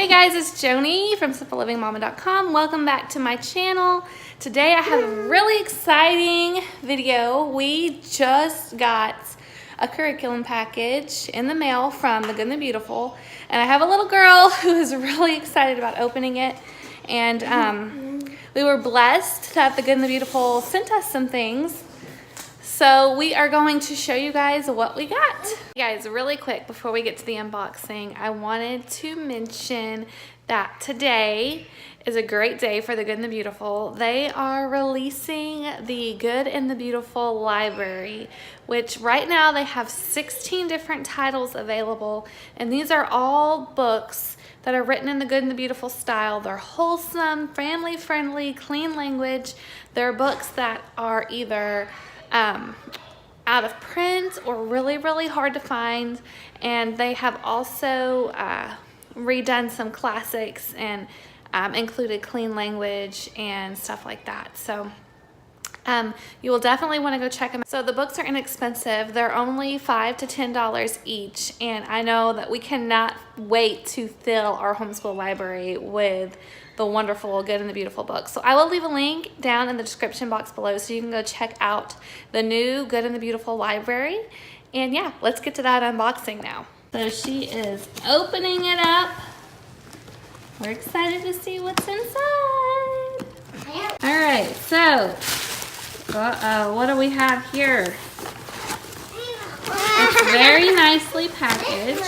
guys, it's Joanie from simplelivingmama.com. Welcome back to my channel. Today I have a really exciting video. We just got a curriculum package in the mail from The Good and the Beautiful, and I have a little girl who is really excited about opening it. And we were blessed that The Good and the Beautiful sent us some things. So we are going to show you guys what we got. Guys, really quick before we get to the unboxing, I wanted to mention that today is a great day for The Good and the Beautiful. They are releasing the Good and the Beautiful library, which right now they have 16 different titles available, and these are all books that are written in the Good and the Beautiful style. They're wholesome, family friendly, clean language. They're books that are either out of print or really hard to find, and they have also redone some classics and included clean language and stuff like that. So you will definitely want to go check them out. So the books are inexpensive. They're only $5 to $10 each, and I know that we cannot wait to fill our homeschool library with the wonderful Good and the Beautiful books. So I will leave a link down in the description box below so you can go check out the new Good and the Beautiful library. And yeah, let's get to that unboxing now. So she is opening it up. We're excited to see what's inside. All right, so what do we have here? It's very nicely packaged.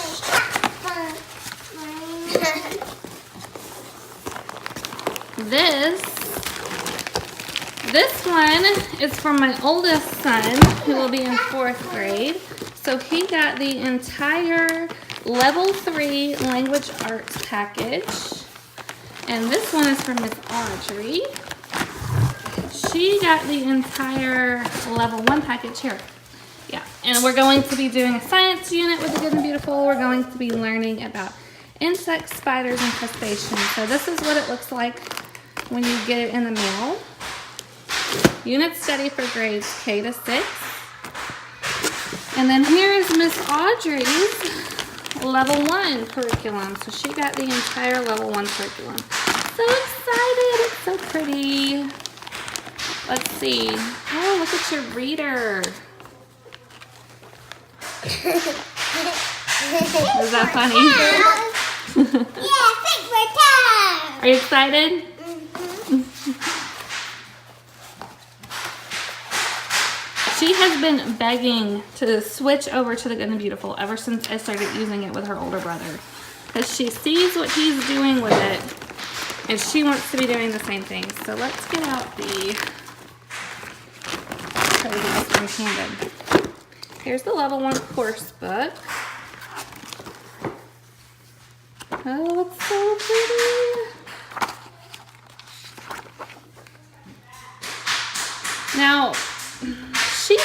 This one is from my oldest son, who will be in 4th grade. So he got the entire Level 3 Language Arts package. And this one is from Miss Audrey. She got the entire Level 1 package here. Yeah, and we're going to be doing a science unit with The Good and Beautiful. We're going to be learning about insects, spiders, and crustaceans. So this is what it looks like when you get it in the mail. Unit study for grades K to 6. And then here is Miss Audrey's Level 1 curriculum. So she got the entire Level 1 curriculum. So excited. It's so pretty. Let's see. Oh, look at your reader. Is that funny? Yeah, paper time. Are you excited? She has been begging to switch over to The Good and Beautiful ever since I started using it with her older brother. Because she sees what he's doing with it, and she wants to be doing the same thing. So let's get out the handed. Here's the Level 1 course book. Oh, it's so pretty. Now, she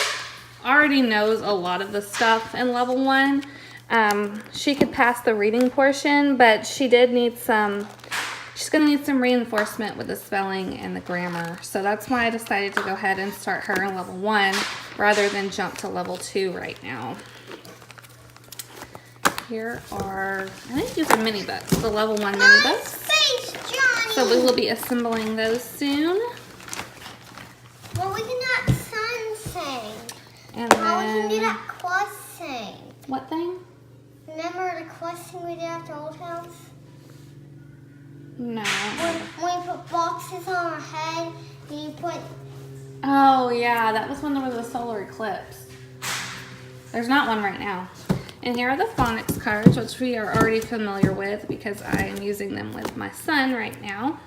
already knows a lot of the stuff in Level 1. She could pass the reading portion, but she did need some, she's going to need some reinforcement with the spelling and the grammar. So that's why I decided to go ahead and start her in Level 1 rather than jump to Level 2 right now. Here are, I think these are mini books, the Level 1 mini books. Space, Johnny. So we will be assembling those soon. Well, we can do that sun thing. And We can do then, that quest thing. what thing? Remember the quest thing we did at the old house? No. When we put boxes on our head and you put... Oh yeah, that was when there was a solar eclipse. There's not one right now. And here are the phonics cards, which we are already familiar with because I am using them with my son right now.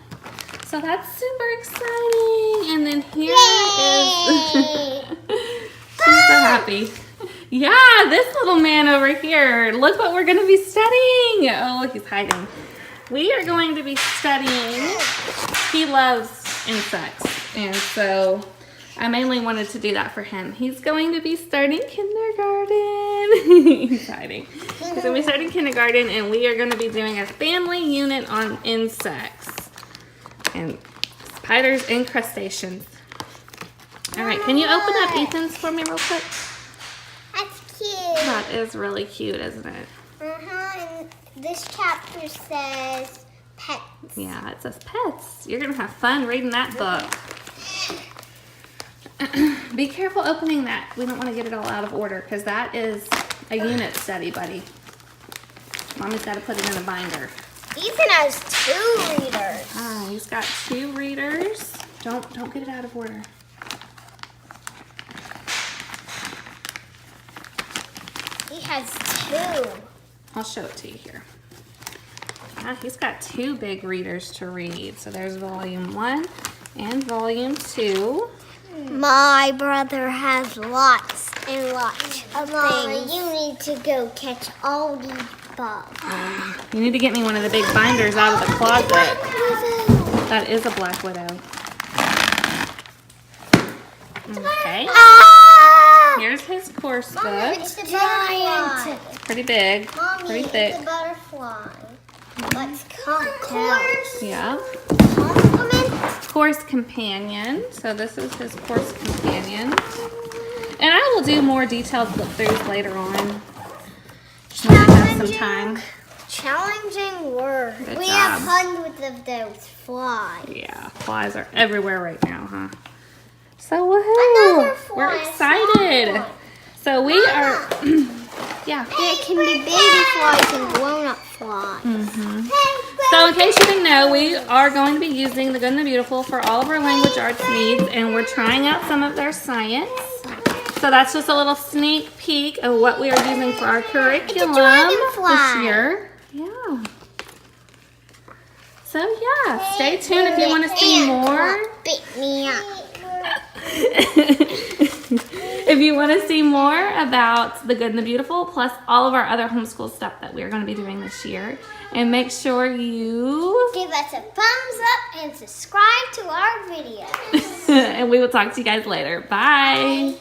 So that's super exciting. And then here is... She's so happy. Yeah, this little man over here. Look what we're going to be studying. Oh, look, he's hiding. We are going to be studying... He loves insects, and so I mainly wanted to do that for him. He's going to be starting kindergarten. He's hiding. He's going to be starting kindergarten, and we are going to be doing a family unit on insects and spiders and crustaceans. All right, can you open up Ethan's for me real quick? That's cute. That is really cute, isn't it? And this chapter says Yeah, it says pets. You're going to have fun reading that book. Be careful opening that. We don't want to get it all out of order because that is a unit study, buddy. Mommy's got to put it in a binder. Ethan has 2 readers. Ah, he's got 2 readers. Don't get it out of order. He has 2. I'll show it to you here. Yeah, he's got 2 big readers to read. So there's volume 1 and volume 2. My brother has lots and lots of things. You need to go catch all these bugs. You need to get me one of the big binders out of the closet. That is a black widow. Okay. Ah! Here's his course book. It's the butterfly. Pretty big, Mommy, pretty it's thick. the butterfly. Let's count. Yeah. Compliment. Course companion. So this is his course companion. And I will do more detailed flip-throughs later on. When I have some time. Challenging word. Good We job. have hundreds of those flies. Yeah, flies are everywhere right now, huh? So woohoo! Another fly, We're a excited. small one. So we are, yeah. There can be baby flies and grown-up flies. So in case you didn't know, we are going to be using The Good and the Beautiful for all of our language arts needs, and we're trying out some of their science. So that's just a little sneak peek of what we are using for our curriculum this year. Yeah. So yeah, stay tuned if you want to see more. Bit me up. If you want to see more about The Good and the Beautiful, plus all of our other homeschool stuff that we're going to be doing this year. And make sure you Give us a thumbs up and subscribe to our videos. and we will talk to you guys later. Bye.